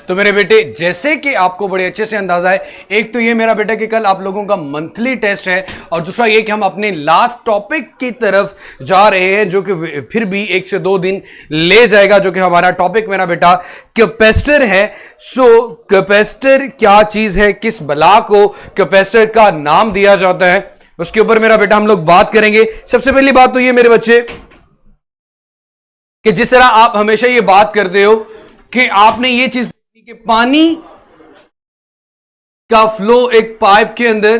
तो मेरे बेटे जैसे कि आपको बड़े अच्छे से अंदाजा है, एक तो ये मेरा बेटा कि कल आप लोगों का मंथली टेस्ट है, और दूसरा ये कि हम अपने लास्ट टॉपिक की तरफ जा रहे हैं जो कि फिर भी 1 से 2 दिन ले जाएगा, जो कि हमारा टॉपिक मेरा बेटा कैपेसिटर है। सो कैपेसिटर क्या चीज है, किस बला को कैपेसिटर का नाम दिया जाता है, उसके ऊपर मेरा बेटा हम लोग बात करेंगे। सबसे पहली बात तो ये मेरे बच्चे कि जिस तरह आप हमेशा ये बात करते हो कि आपने ये चीज देखी कि पानी का फ्लो एक पाइप के अंदर,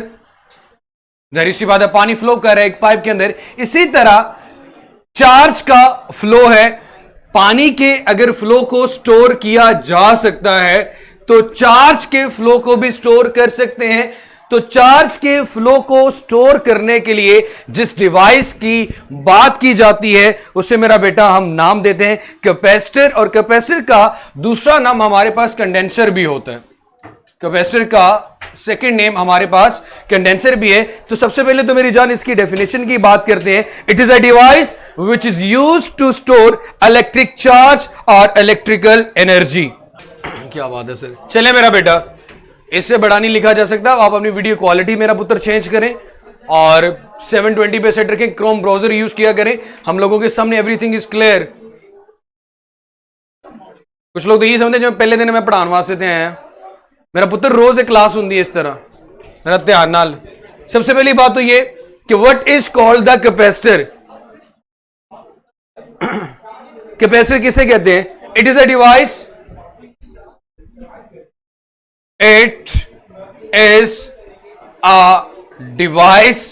जाहिर सी बात है पानी फ्लो कर रहा है एक पाइप के अंदर, इसी तरह चार्ज का फ्लो है। पानी के अगर फ्लो को स्टोर किया जा सकता है तो चार्ज के फ्लो को भी स्टोर कर सकते हैं। तो चार्ज के फ्लो को स्टोर करने के लिए जिस डिवाइस की बात की जाती है उसे मेरा बेटा हम नाम देते हैं कैपेसिटर, और कैपेसिटर का दूसरा नाम हमारे पास कंडेंसर भी होता है। कैपेसिटर का सेकंड नेम हमारे पास कंडेंसर भी है। तो सबसे पहले तो मेरी जान इसकी डेफिनेशन की बात करते हैं। It is a device which is used to store electric charge और इलेक्ट्रिकल एनर्जी। क्या बात है सर, चले मेरा बेटा, इससे बड़ा नहीं लिखा जा सकता। आप अपनी वीडियो क्वालिटी मेरा पुत्र चेंज करें और 720 पे सेट रखें, क्रोम ब्राउजर यूज किया करें। हम लोगों के सामने एवरीथिंग इज क्लियर। कुछ लोग तो ये समझते जो पहले दिन में पढ़ाने वास्ते थे आए, मेरा पुत्र रोज एक क्लास होती है इस तरह, मेरा ध्यान नाल। सबसे पहली बात तो ये कि what is called the capacitor. Capacitor किसे कहते हैं? It is a device, it is a device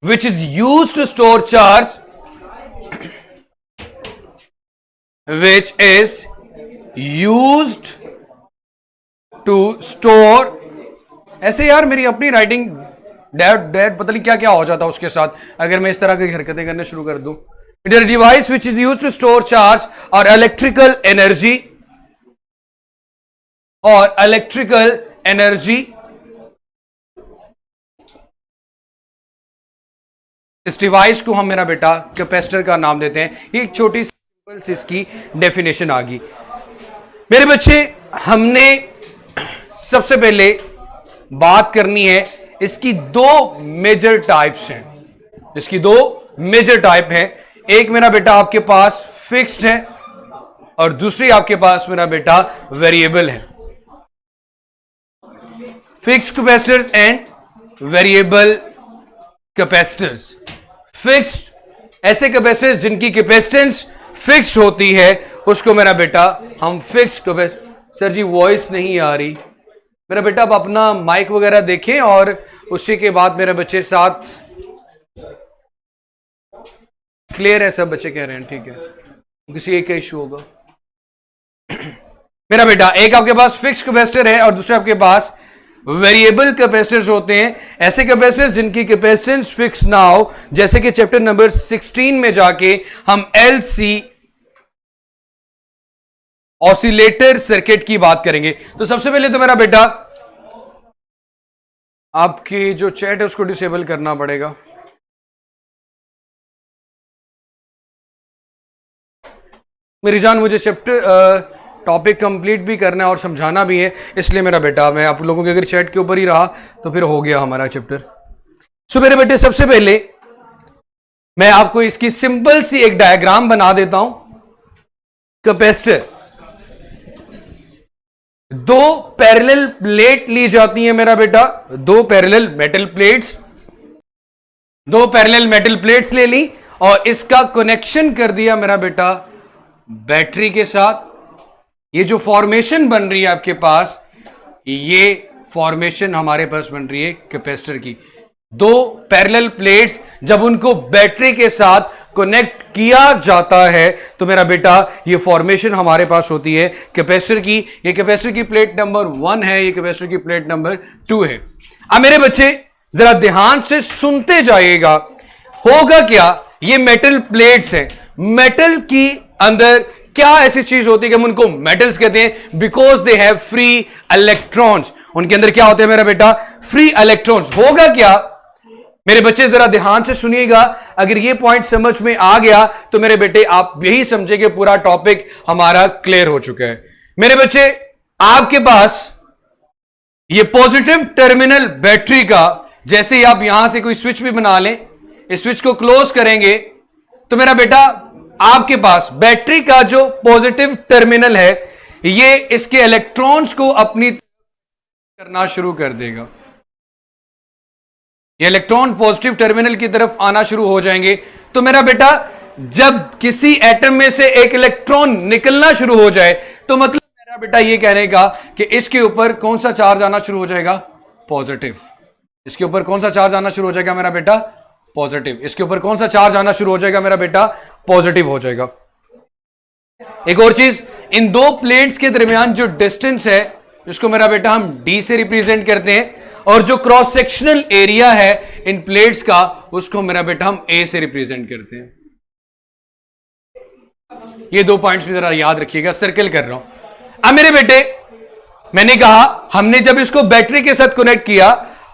which is used to store charge, which is used to store, ऐसे यार मेरी अपनी राइटिंग डैड पता नहीं क्या क्या हो जाता उसके साथ अगर मैं इस तरह की हरकतें करने शुरू कर दूं। It is a device which is used to store charge और इलेक्ट्रिकल एनर्जी, और इलेक्ट्रिकल एनर्जी इस डिवाइस को हम मेरा बेटा कैपेसिटर का नाम देते हैं। ये एक छोटी सी इसकी डेफिनेशन आ गई मेरे बच्चे। हमने सबसे पहले बात करनी है इसकी 2 मेजर टाइप्स हैं। इसकी 2 मेजर टाइप हैं। एक मेरा बेटा आपके पास फिक्स्ड है और दूसरी आपके पास मेरा बेटा वेरिएबल है। Fixed capacitors and variable capacitors. Fixed ऐसे कैपेसिटर्स जिनकी कैपेसिटेंस फिक्स्ड होती है उसको मेरा बेटा हम फिक्स्ड कैपेसिटर। सर जी वॉइस नहीं आ रही मेरा बेटा, आप अपना माइक वगैरह देखें और उसी के बाद मेरे बच्चे साथ क्लियर है, सब बच्चे कह रहे हैं ठीक है, किसी एक का इश्यू होगा। मेरा बेटा एक आपके पास फिक्स्ड कैपेसिटर है और दूसरे आपके पास वेरिएबल कैपेसिटर्स होते हैं। ऐसे कैपेसिटर्स जिनकी कैपेसिटेंस फिक्स ना हो, जैसे कि चैप्टर नंबर 16 में जाके हम एलसी ऑसिलेटर सर्किट की बात करेंगे। तो सबसे पहले तो मेरा बेटा आपकी जो चैट है उसको डिसेबल करना पड़ेगा। मेरी जान मुझे चैप्टर टॉपिक कंप्लीट भी करना है और समझाना भी है, इसलिए मेरा बेटा मैं आप लोगों के अगर चैट के ऊपर ही रहा तो फिर हो गया हमारा चैप्टर। सो मेरे बेटे सबसे पहले मैं आपको इसकी सिंपल सी एक डायग्राम बना देता हूं। कैपेसिटर 2 पैरेलल प्लेट ली जाती है मेरा बेटा, 2 parallel metal plates, 2 parallel metal plates ले ली और इसका कनेक्शन कर दिया मेरा बेटा बैटरी के साथ। ये जो फॉर्मेशन बन रही है आपके पास, ये फॉर्मेशन हमारे पास बन रही है कैपेसिटर की। 2 पैरेलल प्लेट्स जब उनको बैटरी के साथ कनेक्ट किया जाता है तो मेरा बेटा ये फॉर्मेशन हमारे पास होती है कैपेसिटर की। ये कैपेसिटर की प्लेट नंबर 1 है, ये कैपेसिटर की प्लेट नंबर 2 है। अब मेरे बच्चे जरा ध्यान से सुनते जाइएगा, होगा क्या, ये मेटल प्लेट्स हैं। मेटल की अंदर क्या ऐसी चीज होती है कि हम उनको मेटल्स कहते हैं? Because they have free electrons. उनके अंदर क्या होते हैं मेरा बेटा? Free electrons. होगा क्या मेरे बच्चे, जरा ध्यान से सुनिएगा, अगर ये पॉइंट समझ में आ गया तो मेरे बेटे आप यही समझे कि पूरा टॉपिक हमारा क्लियर हो चुका है। मेरे बच्चे आपके पास ये पॉजिटिव टर्मिनल बैटरी का, जैसे ही आप यहां से कोई स्विच भी बना लें, इस स्विच को क्लोज करेंगे तो मेरा बेटा आपके पास बैटरी का जो पॉजिटिव टर्मिनल है ये इसके इलेक्ट्रॉन्स को अपनी करना शुरू कर देगा। ये इलेक्ट्रॉन पॉजिटिव टर्मिनल की तरफ आना शुरू हो जाएंगे। तो मेरा बेटा जब किसी एटम में से एक इलेक्ट्रॉन निकलना शुरू हो जाए तो मतलब मेरा बेटा ये कहने का कि इसके ऊपर कौन सा चार्ज आना शुरू हो जाएगा? पॉजिटिव। इसके ऊपर कौन सा चार्ज आना शुरू हो जाएगा मेरा बेटा? पॉजिटिव। इसके ऊपर कौन सा चार्ज आना शुरू हो जाएगा मेरा बेटा? पॉजिटिव हो जाएगा। एक और चीज, इन दो प्लेट्स के दरमियान जो डिस्टेंस है जिसको मेरा बेटा हम डी से रिप्रेजेंट करते हैं, और जो क्रॉस सेक्शनल एरिया है इन प्लेट्स का उसको मेरा बेटा हम ए से रिप्रेजेंट करते हैं। ये दो पॉइंट्स भी जरा याद रखिएगा, सर्कल कर रहा हूं। अब मेरे बेटे मैंने कहा हमने जब इसको बैटरी के साथ कनेक्ट किया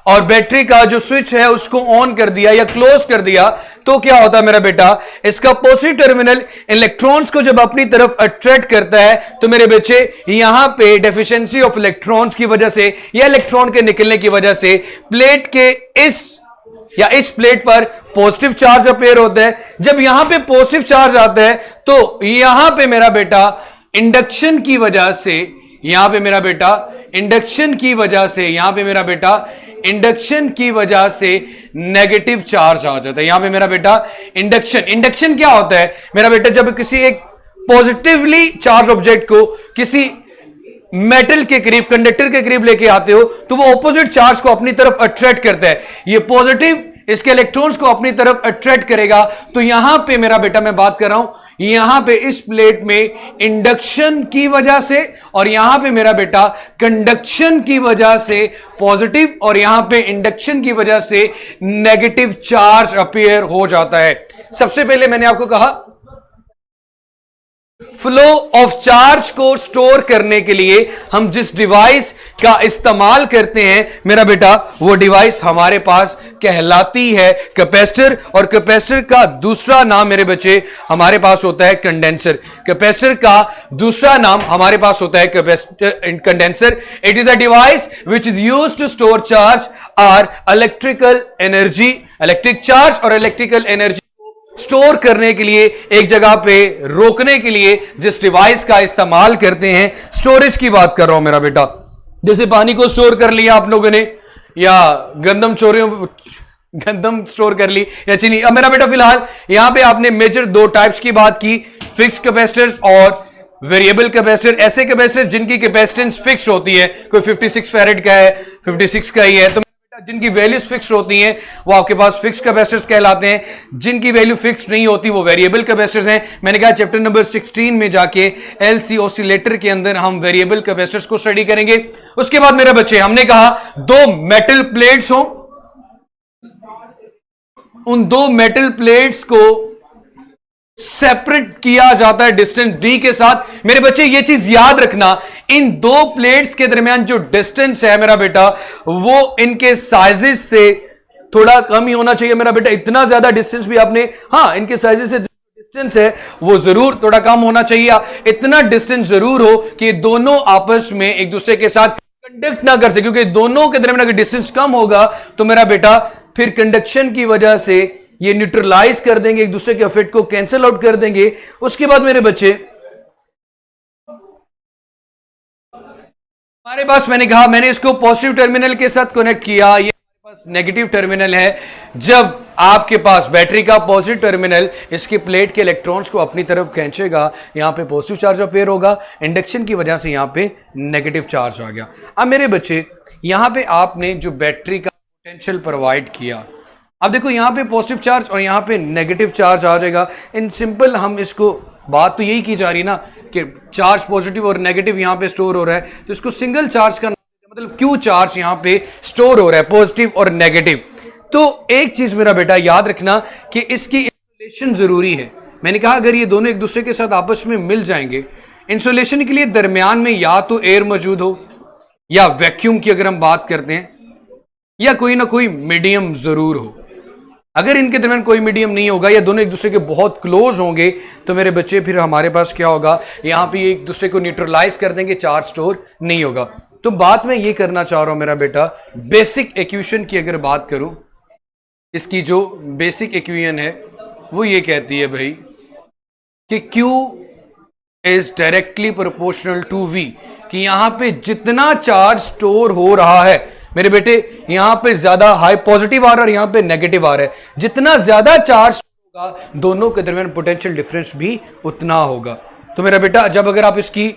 और बैटरी का जो स्विच है उसको ऑन कर दिया या क्लोज कर दिया तो क्या होता है मेरा बेटा? इसका पॉजिटिव टर्मिनल इलेक्ट्रॉन्स को जब अपनी तरफ अट्रैक्ट करता है तो मेरे बच्चे यहां पे डेफिशिएंसी ऑफ इलेक्ट्रॉन्स की वजह से या इलेक्ट्रॉन के निकलने की वजह से प्लेट के इस प्लेट पर पॉजिटिव चार्ज अपेयर होता है। जब यहां पे पॉजिटिव चार्ज आता है तो यहां पे मेरा बेटा इंडक्शन की वजह से, यहां पे मेरा बेटा इंडक्शन की वजह से, यहां पे मेरा बेटा इंडक्शन की वजह से नेगेटिव चार्ज आ जाता है। यहां पे मेरा बेटा इंडक्शन क्या होता है मेरा बेटा? जब किसी एक पॉजिटिवली चार्ज ऑब्जेक्ट को किसी मेटल के करीब, कंडक्टर के करीब लेके आते हो तो वो ऑपोजिट चार्ज को अपनी तरफ अट्रैक्ट करता है। ये पॉजिटिव इसके इलेक्ट्रॉन्स को अपनी तरफ अट्रैक्ट करेगा। तो यहां पे मेरा बेटा मैं बात कर रहा हूं, यहां पे इस प्लेट में इंडक्शन की वजह से और यहां पे मेरा बेटा कंडक्शन की वजह से पॉजिटिव और यहां पे इंडक्शन की वजह से नेगेटिव चार्ज अपीयर हो जाता है। सबसे पहले मैंने आपको कहा फ्लो ऑफ चार्ज को स्टोर करने के लिए हम जिस डिवाइस का इस्तेमाल करते हैं मेरा बेटा वो डिवाइस हमारे पास कहलाती है कैपेसिटर, और कैपेसिटर का दूसरा नाम मेरे बच्चे हमारे पास होता है कंडेंसर। कैपेसिटर का दूसरा नाम हमारे पास होता है condenser. It is a device which is used to store charge और इलेक्ट्रिकल एनर्जी, इलेक्ट्रिक चार्ज और इलेक्ट्रिकल एनर्जी स्टोर करने के लिए, एक जगह पे रोकने के लिए जिस डिवाइस का इस्तेमाल करते हैं। स्टोरेज की बात कर रहा हूं मेरा बेटा। जैसे पानी को स्टोर कर लिया आप लोगों ने, या गंदम स्टोर कर ली या चीनी। अब मेरा बेटा फिलहाल यहां पे आपने मेजर दो टाइप्स की बात की, फिक्स्ड कैपेसिटर्स और वेरिएबल कैपेसिटर। ऐसे कैपेसिटर जिनकी कैपेसिटेंस फिक्स होती है, कोई 56 फैरेड का है, 56 का ही है, तो जिनकी वैल्यूज फिक्स होती हैं वो आपके पास फिक्स कैपेसिटर्स कहलाते हैं। जिनकी वैल्यू फिक्स नहीं होती वो वेरिएबल कैपेसिटर्स हैं। मैंने कहा चैप्टर नंबर 16 में जाके एलसी ऑसिलेटर के अंदर हम वेरिएबल कैपेसिटर्स को स्टडी करेंगे। उसके बाद मेरे बच्चे हमने कहा दो मेटल प्लेट्स हो, उन दो मेटल प्लेट्स को सेपरेट किया जाता है डिस्टेंस डी के साथ। मेरे बच्चे ये चीज याद रखना, इन दो प्लेट्स के दरमियान जो डिस्टेंस है मेरा बेटा वो इनके साइजेस से थोड़ा कम ही होना चाहिए मेरा बेटा। इतना ज्यादा डिस्टेंस भी आपने, हाँ इनके साइजेस से डिस्टेंस है वो जरूर थोड़ा कम होना चाहिए। इतना डिस्टेंस जरूर हो कि दोनों आपस में एक दूसरे के साथ कंडक्ट ना कर सके, क्योंकि दोनों के दरमियान अगर डिस्टेंस कम होगा तो मेरा बेटा फिर कंडक्शन की वजह से ये न्यूट्रलाइज कर देंगे, एक दूसरे के इफेक्ट को कैंसिल आउट कर देंगे। उसके बाद मेरे बच्चे हमारे पास, मैंने कहा मैंने इसको पॉजिटिव टर्मिनल के साथ कनेक्ट किया, ये हमारे पास नेगेटिव टर्मिनल है। जब आपके पास बैटरी का पॉजिटिव टर्मिनल इसके प्लेट के इलेक्ट्रॉन्स को अपनी तरफ खींचेगा, यहां पे पॉजिटिव चार्ज अपेयर होगा, इंडक्शन की वजह से यहां पे नेगेटिव चार्ज आ गया। अब मेरे बच्चे यहां पे आपने जो बैटरी का पोटेंशियल प्रोवाइड किया, अब देखो यहां पे पॉजिटिव चार्ज और यहां पे नेगेटिव चार्ज आ जाएगा। इन सिंपल हम इसको, बात तो यही की जा रही ना कि चार्ज पॉजिटिव और नेगेटिव यहां पे स्टोर हो रहा है, तो इसको सिंगल चार्ज का मतलब क्यू चार्ज यहां पे स्टोर हो रहा है, पॉजिटिव और नेगेटिव। तो एक चीज मेरा बेटा याद रखना कि इसकी इंसुलेशन जरूरी है। मैंने कहा अगर ये दोनों एक दूसरे के साथ आपस में मिल जाएंगे, इंसुलेशन के लिए दरमियान में या तो एयर मौजूद हो या वैक्यूम की अगर हम बात करते हैं, या कोई ना कोई मीडियम जरूर हो। अगर इनके दरमियान कोई मीडियम नहीं होगा या दोनों एक दूसरे के बहुत क्लोज होंगे तो मेरे बच्चे फिर हमारे पास क्या होगा, यहां पे एक दूसरे को न्यूट्रलाइज कर देंगे, चार्ज स्टोर नहीं होगा। तो बात मैं ये करना चाह रहा हूं मेरा बेटा, बेसिक इक्वेशन की अगर बात करूं, इसकी जो बेसिक इक्वेशन है वो ये कहती है भाई कि Q is directly proportional to V, कि यहां पे जितना चार्ज स्टोर हो रहा है मेरे बेटे, यहां पे ज्यादा हाई पॉजिटिव आ रहा है और यहां पे नेगेटिव आ रहा है, जितना ज्यादा चार्ज होगा दोनों के दरमियान पोटेंशियल डिफरेंस भी उतना होगा। तो मेरा बेटा जब अगर आप इसकी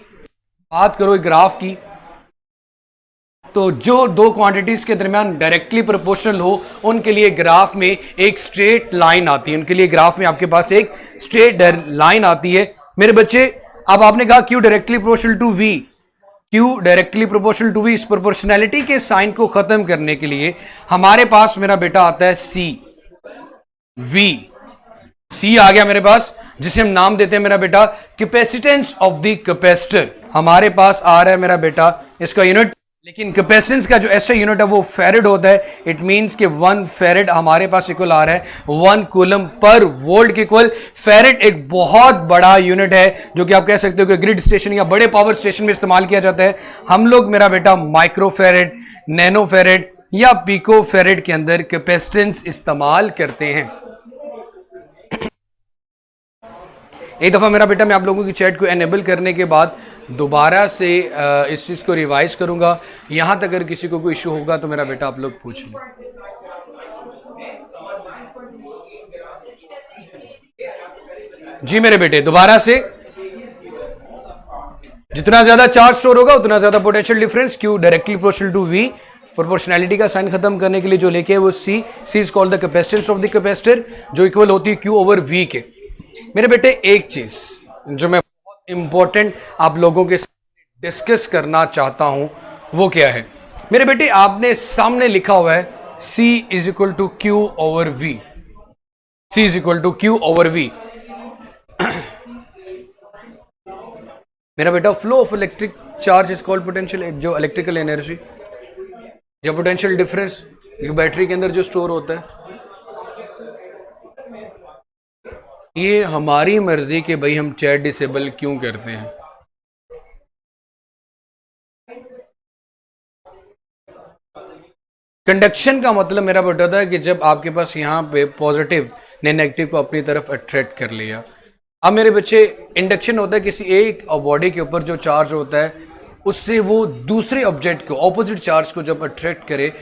बात करो ग्राफ की, तो जो दो क्वांटिटीज के दरमियान डायरेक्टली प्रोपोर्शनल हो उनके लिए ग्राफ में एक स्ट्रेट लाइन आती है, उनके लिए ग्राफ में आपके पास एक स्ट्रेट लाइन आती है मेरे बच्चे। अब आपने कहा Q directly proportional to V, Q directly proportional to V, इस प्रोपोर्शनैलिटी के साइन को खत्म करने के लिए हमारे पास मेरा बेटा आता है C आ गया मेरे पास, जिसे हम नाम देते हैं मेरा बेटा कैपेसिटेंस ऑफ द कैपेसिटर। हमारे पास आ रहा है मेरा बेटा इसका यूनिट, लेकिन कैपेसिटेंस का जो ऐसा यूनिट है वो फेरेड होता है। इट मींस कि 1 फेरेड हमारे पास इक्वल आ रहा है 1 कूलम पर वोल्ट के इक्वल। फेरेड एक बहुत बड़ा यूनिट है जो कि आप कह सकते हो कि ग्रिड स्टेशन या बड़े पावर स्टेशन में इस्तेमाल किया जाता है। हम लोग मेरा बेटा माइक्रो फेरेड, नैनो फेरेड या पिको फेरेड के अंदर कैपेसिटेंस इस्तेमाल करते हैं। एक दफा मेरा बेटा मैं आप लोगों की चैट को एनेबल करने के बाद दोबारा से इस चीज को रिवाइज करूंगा। यहां तक अगर किसी को कोई इशू होगा तो मेरा बेटा आप लोग पूछ लें। जी मेरे बेटे दोबारा से, जितना ज्यादा चार्ज स्टोर होगा उतना ज्यादा potential difference, Q directly proportional to V। Proportionality का साइन खत्म करने के लिए जो लेके है वो C is called the capacitance of the capacitor, जो इक्वल होती है Q ओवर V के। मेरे बेटे एक चीज जो मैं बहुत इंपॉर्टेंट आप लोगों के साथ डिस्कस करना चाहता हूं वो क्या है मेरे बेटे, आपने सामने लिखा हुआ है C is equal to Q over V, C is equal to Q over V। मेरा बेटा flow of electric charge is called potential, जो इलेक्ट्रिकल एनर्जी या पोटेंशियल डिफरेंस बैटरी के अंदर जो स्टोर होता है, ये हमारी मर्जी के भाई हम चैट डिसेबल क्यों करते हैं। कंडक्शन का मतलब मेरा बेटा था कि जब आपके पास यहां पे पॉजिटिव ने नेगेटिव को अपनी तरफ अट्रैक्ट कर लिया। अब मेरे बच्चे इंडक्शन होता है किसी एक बॉडी के ऊपर जो चार्ज होता है उससे वो दूसरे ऑब्जेक्ट को, ऑपोजिट चार्ज को जब अट्रैक्ट करे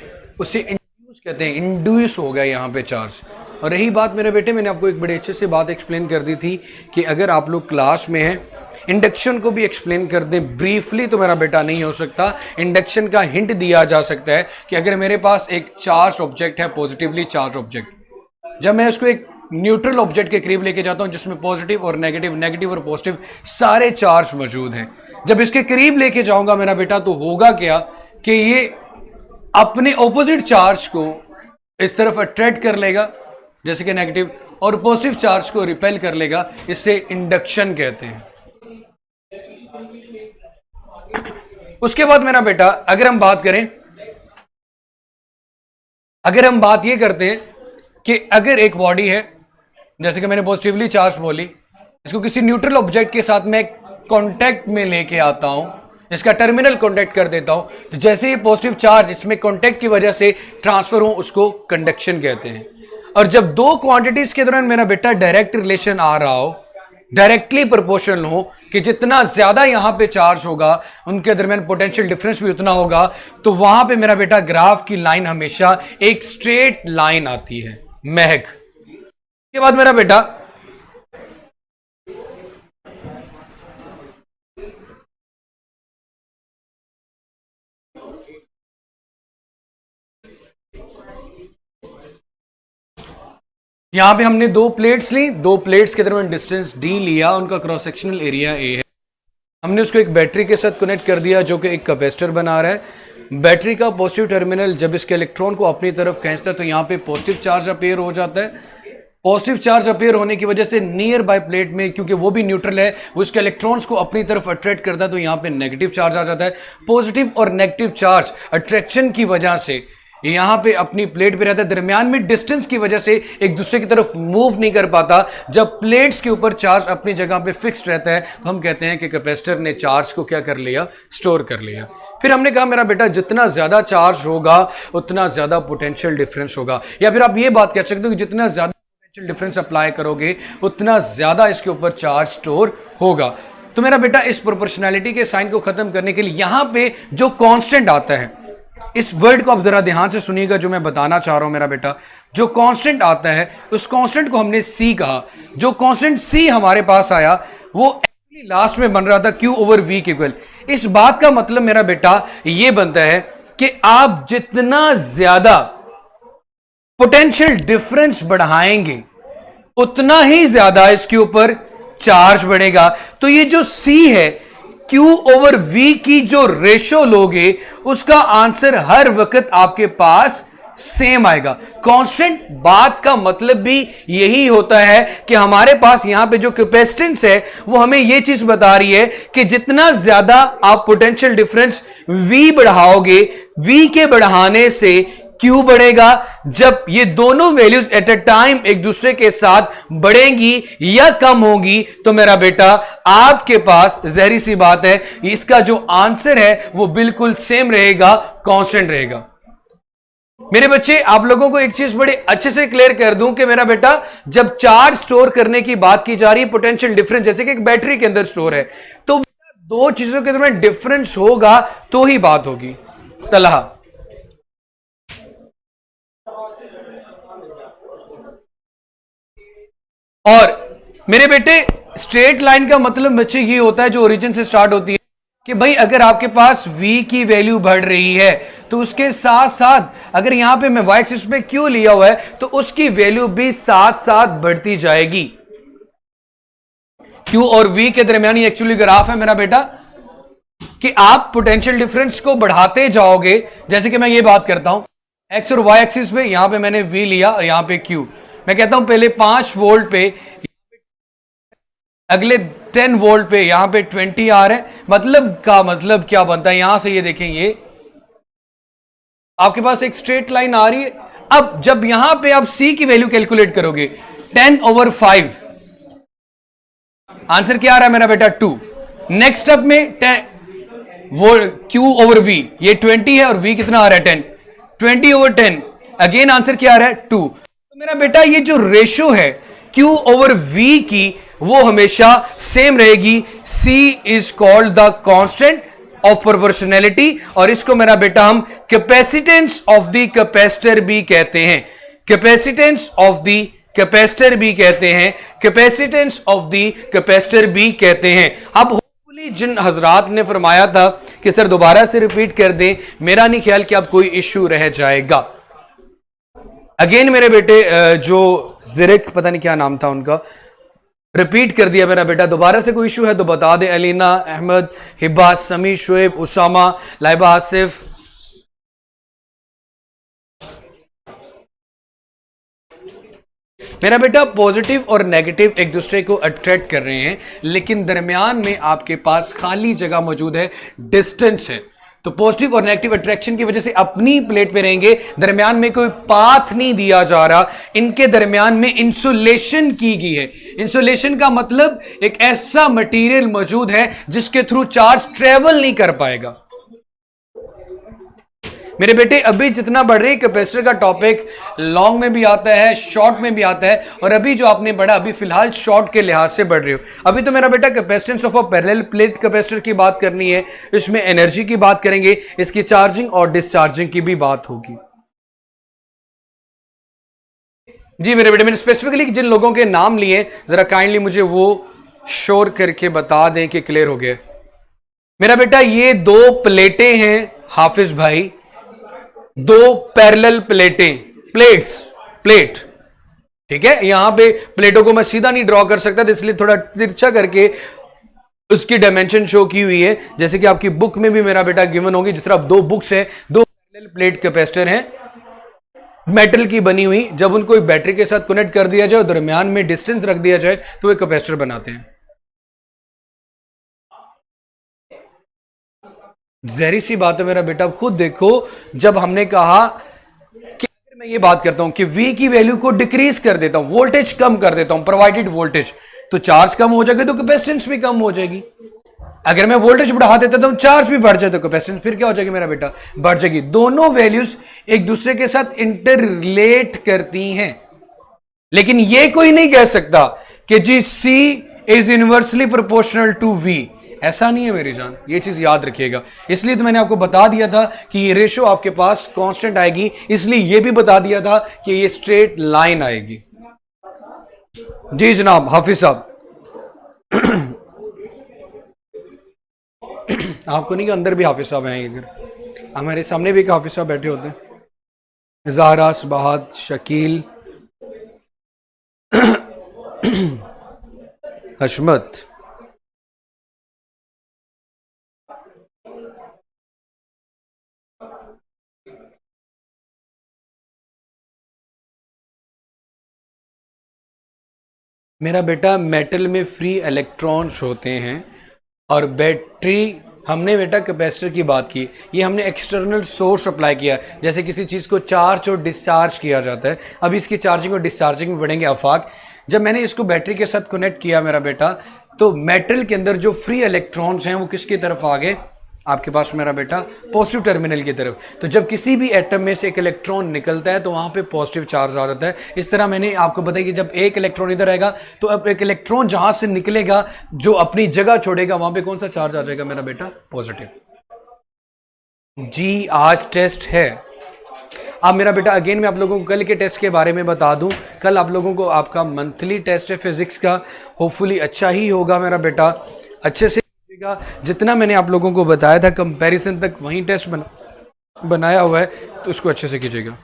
उसे इंड्यूस कहते हैं, इंड्यूस हो गया यहाँ पे चार्ज। और रही बात मेरे बेटे, मैंने आपको एक बड़े अच्छे से बात एक्सप्लेन कर दी थी कि अगर आप लोग क्लास में हैं इंडक्शन को भी एक्सप्लेन कर दें ब्रीफली तो मेरा बेटा नहीं हो सकता। इंडक्शन का हिंट दिया जा सकता है कि अगर मेरे पास एक चार्ज ऑब्जेक्ट है, पॉजिटिवली चार्ज ऑब्जेक्ट, जब मैं उसको एक न्यूट्रल ऑब्जेक्ट के करीब लेके जाता हूं जिसमें पॉजिटिव और नेगेटिव, नेगेटिव और पॉजिटिव सारे चार्ज मौजूद हैं, जब इसके करीब लेके जाऊंगा मेरा बेटा तो होगा क्या कि ये अपने ऑपोजिट चार्ज को इस तरफ अट्रैक्ट कर लेगा जैसे कि नेगेटिव, और पॉजिटिव चार्ज को रिपेल कर लेगा। इसे इंडक्शन कहते हैं। उसके बाद मेरा बेटा अगर हम बात करें, अगर हम बात ये करते हैं कि अगर एक बॉडी है जैसे कि मैंने पॉजिटिवली चार्ज बोली, इसको किसी न्यूट्रल ऑब्जेक्ट के साथ मैं कांटेक्ट में लेके आता हूं, इसका टर्मिनल कांटेक्ट कर देता हूं, तो जैसे ही पॉजिटिव चार्ज इसमें कांटेक्ट की वजह से ट्रांसफर हो उसको कंडक्शन कहते हैं। और जब दो क्वांटिटीज के दौरान मेरा बेटा डायरेक्ट रिलेशन आ रहा हो, डायरेक्टली प्रोपोर्शनल हो कि जितना ज्यादा यहां पे चार्ज होगा उनके दरमियान पोटेंशियल डिफरेंस भी उतना होगा, तो वहां पे मेरा बेटा ग्राफ की लाइन हमेशा एक स्ट्रेट लाइन आती है, महक। के बाद मेरा बेटा यहां पे हमने दो प्लेट्स ली, दो प्लेट्स के दरमियान डिस्टेंस d लिया, उनका क्रॉस सेक्शनल एरिया a है। हमने उसको एक बैटरी के साथ कनेक्ट कर दिया जो कि एक कैपेसिटर बना रहा है। बैटरी का पॉजिटिव टर्मिनल जब इसके इलेक्ट्रॉन को अपनी तरफ खींचता है तो यहाँ पे पॉजिटिव चार्ज अपेयर हो जाता है। पॉजिटिव चार्ज अपेयर होने की वजह से नियर बाय प्लेट में, क्योंकि वो भी न्यूट्रल है, वो इसके इलेक्ट्रॉन्स को अपनी तरफ अट्रैक्ट करता है, तो यहाँ पे नेगेटिव चार्ज आ जाता है। पॉजिटिव और नेगेटिव चार्ज अट्रैक्शन की वजह से ये यहां पे अपनी प्लेट पे रहता है, दरमियान में डिस्टेंस की वजह से एक दूसरे की तरफ मूव नहीं कर पाता। जब प्लेट्स के ऊपर चार्ज अपनी जगह पे फिक्स्ड रहता है तो हम कहते हैं कि कैपेसिटर ने चार्ज को क्या कर लिया, स्टोर कर लिया। फिर हमने कहा मेरा बेटा जितना ज्यादा चार्ज होगा उतना ज्यादा पोटेंशियल डिफरेंस होगा, या फिर आप ये बात कह सकते हो कि जितना ज्यादा पोटेंशियल डिफरेंस अप्लाई करोगे उतना ज्यादा इसके ऊपर चार्ज स्टोर होगा। तो मेरा बेटा इस प्रोपोर्शनैलिटी के साइन को खत्म करने के लिए यहां पे जो कांस्टेंट आता है, इस वर्ड को आप जरा ध्यान से सुनिएगा जो मैं बताना चाह रहा हूं मेरा बेटा, जो कांस्टेंट आता है उस कांस्टेंट को हमने सी कहा। जो कांस्टेंट सी हमारे पास आया वो एक्चुअली लास्ट में बन रहा था Q ओवर V के इक्वल। इस बात का मतलब मेरा बेटा ये बनता है कि आप जितना ज्यादा पोटेंशियल डिफरेंस बढ़ाएंगे उतना ही ज्यादा इसके ऊपर चार्ज बढ़ेगा। तो ये जो C है, Q ओवर V की जो रेशो लोगे उसका आंसर हर वक्त आपके पास सेम आएगा। कांस्टेंट बात का मतलब भी यही होता है कि हमारे पास यहां पे जो कैपेसिटेंस है वो हमें ये चीज बता रही है कि जितना ज्यादा आप पोटेंशियल डिफरेंस V बढ़ाओगे, V के बढ़ाने से Q बढ़ेगा। जब ये दोनों वैल्यूज एट अ टाइम एक दूसरे के साथ बढ़ेंगी या कम होगी तो मेरा बेटा आपके पास जहरी सी बात है इसका जो आंसर है वो बिल्कुल सेम रहेगा, कांस्टेंट रहेगा। मेरे बच्चे आप लोगों को एक चीज बड़े अच्छे से क्लियर कर दूं कि मेरा बेटा जब चार्ज स्टोर करने की बात की जा रही है, पोटेंशियल डिफरेंस जैसे कि एक बैटरी के अंदर स्टोर है, तो दो चीजों के दरमियान डिफरेंस होगा तो ही बात होगी। तलहा और मेरे बेटे स्ट्रेट लाइन का मतलब बच्चे ये होता है जो ओरिजिन से स्टार्ट होती है कि भाई अगर आपके पास V की वैल्यू बढ़ रही है तो उसके साथ साथ अगर यहां पे मैं y एक्सिस पे Q लिया हुआ है तो उसकी वैल्यू भी साथ साथ बढ़ती जाएगी। Q और V के दरमियान ये एक्चुअली ग्राफ है मेरा बेटा कि आप पोटेंशियल डिफरेंस को बढ़ाते जाओगे। जैसे कि मैं ये बात करता हूं x और y एक्सिस पे, यहां पे मैंने V लिया और यहां पे Q। मैं कहता हूं पहले 5 वोल्ट पे, अगले 10 वोल्ट पे यहां पे 20 आ रहा है। मतलब क्या बनता है, यहां से ये देखें, ये आपके पास एक स्ट्रेट लाइन आ रही है। अब जब यहां पे आप C की वैल्यू कैलकुलेट करोगे 10 ओवर 5, आंसर क्या आ रहा है मेरा बेटा 2। नेक्स्ट स्टेप में 10 वो Q ओवर V, ये 20 है और V कितना आ रहा है 10, 20 ओवर 10, अगेन आंसर क्या आ रहा है 2। तो मेरा बेटा ये जो रेशो है Q ओवर V की वो हमेशा सेम रहेगी। C is called the constant of proportionality और इसको मेरा बेटा हम कैपेसिटेंस ऑफ द कैपेसिटर भी कहते हैं, कैपेसिटेंस ऑफ द कैपेसिटर भी कहते हैं, कैपेसिटेंस ऑफ द कैपेसिटर भी कहते हैं। अब होपफुली जिन हजरात ने फरमाया था कि सर दोबारा से रिपीट कर दें, मेरा नहीं ख्याल कि अब कोई इश्यू रह जाएगा। अगेन मेरे बेटे जो जिरिक पता नहीं क्या नाम था उनका, रिपीट कर दिया मेरा बेटा, दोबारा से कोई इशू है तो बता दे। अलीना, अहमद, हिब्बा, समी, शुएब, उसामा, लाइबा, आसिफ। मेरा बेटा पॉजिटिव और नेगेटिव एक दूसरे को अट्रैक्ट कर रहे हैं लेकिन दरमियान में आपके पास खाली जगह मौजूद है, डिस्टेंस है। तो पॉजिटिव और नेगेटिव अट्रैक्शन की वजह से अपनी प्लेट पे रहेंगे, दरमियान में कोई पाथ नहीं दिया जा रहा, इनके दरमियान में इंसुलेशन की गई है। इंसुलेशन का मतलब एक ऐसा मटेरियल मौजूद है जिसके थ्रू चार्ज ट्रेवल नहीं कर पाएगा। मेरे बेटे अभी जितना बढ़ रही है कैपेसिटर का टॉपिक, लॉन्ग में भी आता है, शॉर्ट में भी आता है, और अभी जो आपने बढ़ा अभी फिलहाल शॉर्ट के लिहाज से बढ़ रही हो। अभी तो मेरा बेटा capacitance of a parallel plate capacitor की बात करनी है, इसमें एनर्जी की बात करेंगे, इसकी चार्जिंग और डिस्चार्जिंग की भी बात होगी। जी मेरे बेटे, मैंने स्पेसिफिकली जिन लोगों के नाम लिए जरा काइंडली मुझे वो शोर करके बता दें कि क्लियर हो गया। मेरा बेटा ये दो प्लेटें हैं हाफिज भाई, दो पैरेलल प्लेट, ठीक है। यहां पे प्लेटों को मैं सीधा नहीं ड्रॉ कर सकता, इसलिए थोड़ा तिरछा करके उसकी डायमेंशन शो की हुई है, जैसे कि आपकी बुक में भी मेरा बेटा गिवन होगी। जिस तरह दो बुक्स हैं, दो पैरेलल प्लेट कैपेसिटर हैं मेटल की बनी हुई, जब उनको एक बैटरी के साथ कनेक्ट कर दिया जाए और दरमियान में डिस्टेंस रख दिया जाए तो वे कैपेसिटर बनाते हैं। जहरी सी बात है मेरा बेटा, खुद देखो, जब हमने कहा मैं ये बात करता हूं कि V की वैल्यू को डिक्रीज कर देता हूं, वोल्टेज कम कर देता हूं, प्रोवाइडेड वोल्टेज, तो चार्ज कम हो जाएगा तो कैपेसिटेंस भी कम हो जाएगी। अगर मैं वोल्टेज बढ़ा देता हूं, चार्ज भी बढ़ जाए तो कैपेसिटेंस फिर क्या हो जाएगी मेरा बेटा, बढ़ जाएगी। दोनों वैल्यूज एक दूसरे के साथ इंटर रिलेट करती हैं, लेकिन ये कोई नहीं कह सकता कि जी C is inversely proportional to V, ऐसा नहीं है मेरी जान, ये चीज याद रखिएगा। इसलिए तो मैंने आपको बता दिया था कि ये रेशो आपके पास कांस्टेंट आएगी, इसलिए ये भी बता दिया था कि ये स्ट्रेट लाइन आएगी। जी जनाब हाफिज साहब। आपको नहीं कि अंदर भी हाफिज साहब हैं, इधर हमारे सामने भी एक हाफिज साहब बैठे होते हैं, ज़हरा, सुबहात, शकील, हशमत। मेरा बेटा मेटल में फ्री इलेक्ट्रॉन्स होते हैं और बैटरी, हमने बेटा कैपेसिटर की बात की, ये हमने एक्सटर्नल सोर्स अप्लाई किया, जैसे किसी चीज़ को चार्ज और डिस्चार्ज किया जाता है। अब इसकी चार्जिंग और डिस्चार्जिंग में बढ़ेंगे आफाक। जब मैंने इसको बैटरी के साथ कनेक्ट किया मेरा बेटा, तो मेटल के अंदर जो फ्री इलेक्ट्रॉन्स हैं वो किसकी तरफ आ गए, आपके पास मेरा बेटा पॉजिटिव टर्मिनल की तरफ। तो जब किसी भी एटम में से एक इलेक्ट्रॉन निकलता है तो वहां पे पॉजिटिव चार्ज आ जाता है। इस तरह मैंने आपको बताया कि जब एक इलेक्ट्रॉन इधर आएगा तो अब एक इलेक्ट्रॉन जहां से निकलेगा, जो अपनी जगह छोड़ेगा, वहां पे कौन सा चार्ज आ जाएगा मेरा बेटा, पॉजिटिव। जी आज टेस्ट है। अब मेरा बेटा अगेन मैं आप लोगों को कल के टेस्ट के बारे में बता दूं, कल आप लोगों को आपका मंथली टेस्ट है फिजिक्स का, होपफुली अच्छा ही होगा मेरा बेटा, अच्छे से जितना मैंने आप लोगों को बताया था कंपैरिजन तक वही टेस्ट बनाया हुआ है, तो उसको अच्छे से कीजिएगा।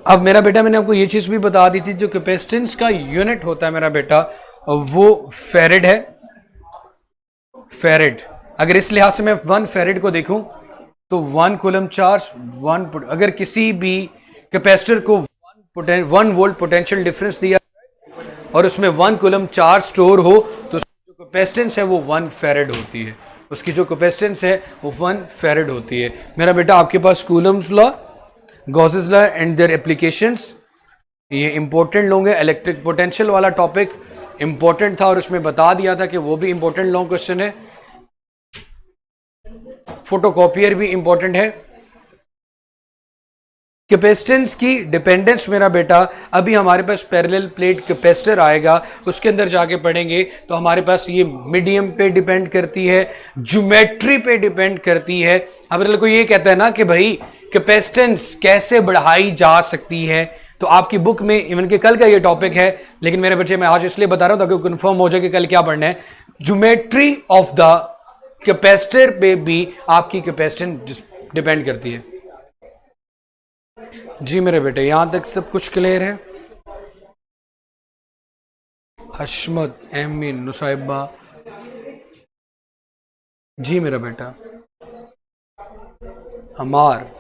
अब मेरा बेटा मैंने आपको ये चीज भी बता दी थी, जो कैपेसिटेंस का यूनिट होता है मेरा बेटा वो फेरेड है, फेरेड। अगर इस लिहाज से मैं 1 फेरेड को देखूं तो 1 कूलम चार्ज, 1, अगर किसी भी कैपेसिटर को 1 वोल्ट पोटेंशियल डिफरेंस दिया और उसमें 1 कूलम चार्ज स्टोर हो तो जो कैपेसिटेंस है वो 1 फेरेड होती है, उसकी जो कैपेसिटेंस है वो 1 फेरेड होती है। मेरा बेटा आपके पास Coulomb's law, Gauss's law and their applications, ये इंपॉर्टेंट होंगे। इलेक्ट्रिक पोटेंशियल वाला टॉपिक इंपॉर्टेंट था और उसमें बता दिया था कि वो भी इंपॉर्टेंट लॉन्ग क्वेश्चन है। फोटोकॉपियर भी इंपॉर्टेंट है। कैपेसिटेंस की डिपेंडेंस मेरा बेटा, अभी हमारे पास पैरेलल प्लेट कैपेसिटर आएगा, उसके अंदर जाके पढ़ेंगे तो हमारे पास ये मीडियम पे डिपेंड करती है, ज्योमेट्री पे डिपेंड करती है। अब अगर कोई ये कहता है ना कि भाई कैपेसिटेंस कैसे बढ़ाई जा सकती है, तो आपकी बुक में इवन के कल का ये टॉपिक है, लेकिन मेरे बच्चे मैं आज इसलिए बता रहा हूं ताकि कंफर्म हो जाए कि कल क्या पढ़ना है। ज्योमेट्री ऑफ द कैपेसिटर पे भी आपकी कैपेसिटेंस डिपेंड करती है। जी मेरे बेटे यहां तक सब कुछ क्लियर है। हशमत, एमिन, नुसाइबा, जी मेरा बेटा, हमार,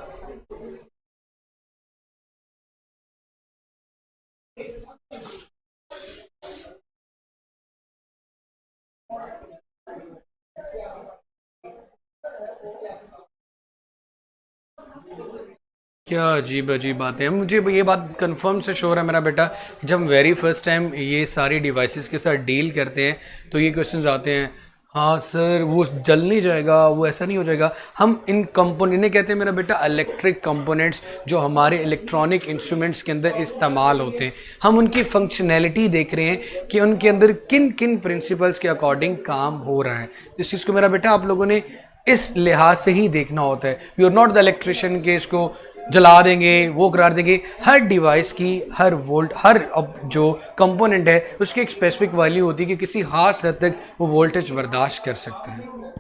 क्या अजीब अजीब बातें हैं। मुझे ये बात कंफर्म से श्योर है मेरा बेटा, जब हम वेरी फर्स्ट टाइम ये सारी डिवाइसेस के साथ डील करते हैं तो ये क्वेश्चंस आते हैं, हाँ सर वो जल नहीं जाएगा, वो ऐसा नहीं हो जाएगा। हम इन कंपोनेंट, इन्हें कहते हैं मेरा बेटा इलेक्ट्रिक कंपोनेंट्स, जो हमारे इलेक्ट्रॉनिक इंस्ट्रूमेंट्स के अंदर इस्तेमाल होते हैं। हम उनकी फंक्शनैलिटी देख रहे हैं कि उनके अंदर किन किन प्रिंसिपल्स के अकॉर्डिंग काम हो रहा है। तो इस चीज़ को मेरा बेटा आप लोगों ने इस लिहाज से ही देखना होता है। You are not the electrician के इसको जला देंगे, वो करार देंगे। हर डिवाइस की, हर वोल्ट, हर जो कंपोनेंट है उसकी एक स्पेसिफिक वैल्यू होती है कि किसी खास हद तक वो वोल्टेज बर्दाश्त कर सकते हैं।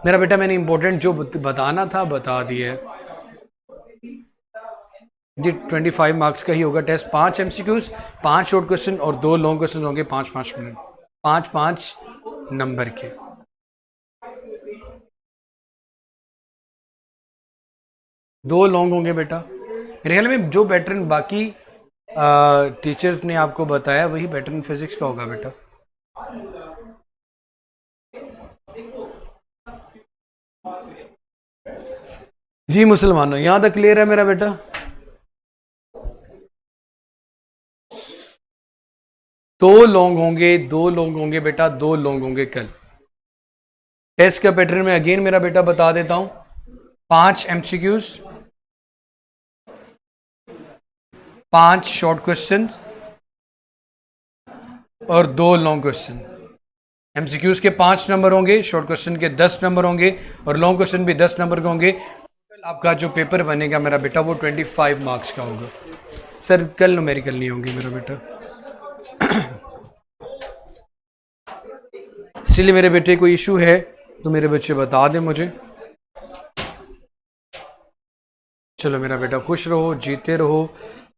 मेरा बेटा मैंने इंपॉर्टेंट जो बताना था बता दिया जी। 25 मार्क्स का ही होगा टेस्ट, 5 MCQs, 5 शॉर्ट क्वेश्चन और 2 लॉन्ग क्वेश्चन होंगे 5-5 मिनट, 5-5 नंबर के। दो लॉन्ग होंगे बेटा। मेरे ख्याल में जो पैटर्न बाकी टीचर्स ने आपको बताया वही पैटर्न फिजिक्स का होगा बेटा। जी मुसलमानों, यहां तक क्लियर है मेरा बेटा? दो लोग होंगे बेटा, 2 लोग होंगे कल। टेस्ट का पैटर्न में अगेन मेरा बेटा बता देता हूं, 5 एमसीक्यूज, 5 शॉर्ट क्वेश्चन और 2 लॉन्ग क्वेश्चन। एमसीक्यूज के 5 नंबर होंगे, शॉर्ट क्वेश्चन के 10 नंबर होंगे और लॉन्ग क्वेश्चन भी 10 नंबर के होंगे। आपका जो पेपर बनेगा मेरा बेटा वो 25 मार्क्स का होगा। सर कल न्यूमेरिकल नहीं होंगे मेरा बेटा, इसलिए मेरे बेटे कोई इशू है तो मेरे बच्चे बता दें मुझे। चलो मेरा बेटा खुश रहो, जीते रहो,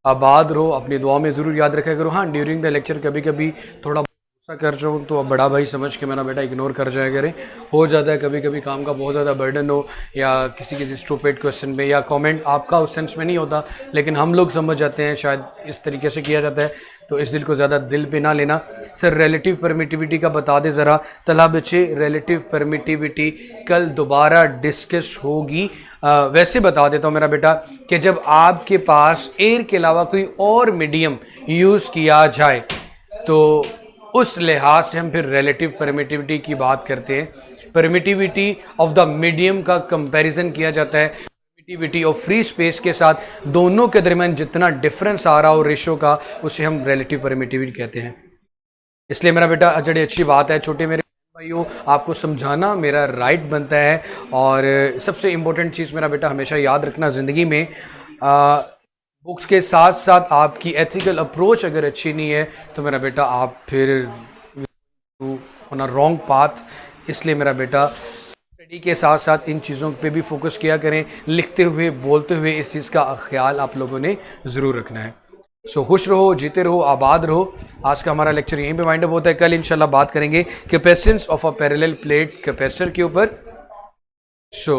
आबाद रहो, अपनी दुआ में ज़रूर याद रखा करो। हाँ, ड्यूरिंग द लेक्चर कभी कभी थोड़ा गुस्सा कर रहा हूँ तो अब बड़ा भाई समझ के मेरा बेटा इग्नोर कर जाया करें। हो जाता है कभी कभी काम का बहुत ज़्यादा बर्डन हो या किसी स्टूपिड क्वेश्चन पे या कमेंट आपका उस सेंस में नहीं होता, लेकिन हम लोग समझ जाते हैं, शायद इस तरीके से किया जाता है, तो इस दिल को ज़्यादा दिल पे ना लेना। सर रिलेटिव परमिटिविटी का बता दे ज़रा तला बच्चे, रिलेटिव परमिटिविटी कल दोबारा डिस्कस होगी। वैसे बता देता हूँ मेरा बेटा कि जब आपके पास एयर के अलावा कोई और मीडियम यूज़ किया जाए तो उस लिहाज से हम फिर रिलेटिव परमिटिविटी की बात करते हैं। परमिटिविटी ऑफ द मीडियम का कंपैरिजन किया जाता है परमिटिविटी ऑफ फ्री स्पेस के साथ, दोनों के दरमियान जितना डिफरेंस आ रहा हो रेशो का, उसे हम रिलेटिव परमिटिविटी कहते हैं। इसलिए मेरा बेटा जड़ी अच्छी बात है, छोटे मेरे भाइयों आपको समझाना मेरा राइट बनता है। और सबसे इम्पोर्टेंट चीज़ मेरा बेटा हमेशा याद रखना ज़िंदगी में, बुक्स के साथ साथ आपकी एथिकल अप्रोच अगर अच्छी नहीं है तो मेरा बेटा आप फिर ऑन अ रॉन्ग पाथ। इसलिए मेरा बेटा स्टडी के साथ साथ इन चीज़ों पे भी फोकस किया करें, लिखते हुए बोलते हुए इस चीज़ का ख्याल आप लोगों ने ज़रूर रखना है। सो खुश रहो, जीते रहो, आबाद रहो। आज का हमारा लेक्चर यहीं पे वाइंड अप होता है। कल इंशाल्लाह बात करेंगे capacitance of a parallel plate capacitor के ऊपर। सो